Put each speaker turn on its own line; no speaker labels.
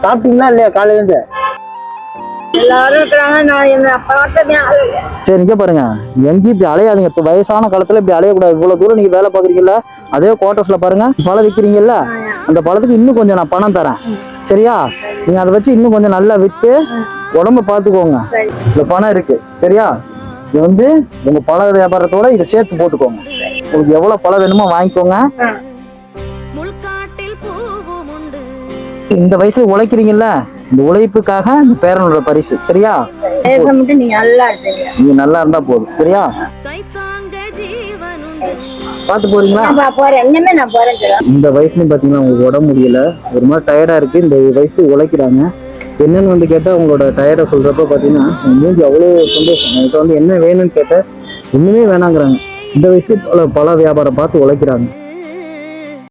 சாப்பிட்டீங்களா இல்லையா காலையில இருந்து?
எல்லாரும் இருக்கிறாங்க, நான் என்ன பார்த்ததே ஆளுங்க.
சரி, இங்க பாருங்க, எங்கேயும் இப்படி அலையாதீங்க. இப்ப வயசான காலத்துல இப்படி அலையக்கூடாது. இவ்வளவு தூரம் நீங்க வேலை பாக்குறீங்கல்ல, அதே குவார்டர்ஸ்ல பாருங்க, பழம் விற்கிறீங்கல்ல, அந்த பழத்துக்கு இன்னும் கொஞ்சம் நான் பணம் தரேன். சரியா? நீங்க அதை வச்சு இன்னும் கொஞ்சம் நல்லா விற்று உடம்ப பாத்துக்கோங்க. இந்த பணம் இருக்கு. சரியா? இது வந்து உங்க பழ வியாபாரத்தோட இதை சேர்த்து போட்டுக்கோங்க. உங்களுக்கு எவ்வளவு பழம் வேணுமோ வாங்கிக்கோங்க. இந்த வயசுல உழைக்கிறீங்கல்ல, இந்த உழைப்புக்காக இந்த பேரனோட பரிசு. சரியா?
நீங்க நல்லா இருக்கீங்க.
நீங்க நல்லா இருந்தா போதும். சரியா? பாத்து போறீங்களா?
நான் போறேன், இனிமே நான் போறேன்.
இந்த வயசுலயும் பாத்தீங்கன்னா உங்களுக்கு உடம்பு முடியல, ஒரு மாதிரி டயர்டா இருக்கு. இந்த வயசுல உழைக்கிறாங்க. என்னன்னு வந்து கேட்டா உங்களோட டயர்டை சொல்றப்ப பாத்தீங்கன்னா மூஞ்சி அவ்வளவு சந்தோஷம். என்கிட்ட வந்து என்ன வேணும்னு கேட்ட ஒண்ணுமே வேணாங்கிறாங்க. இந்த வயசுல பல வியாபாரம் பார்த்து உழைக்கிறாங்க.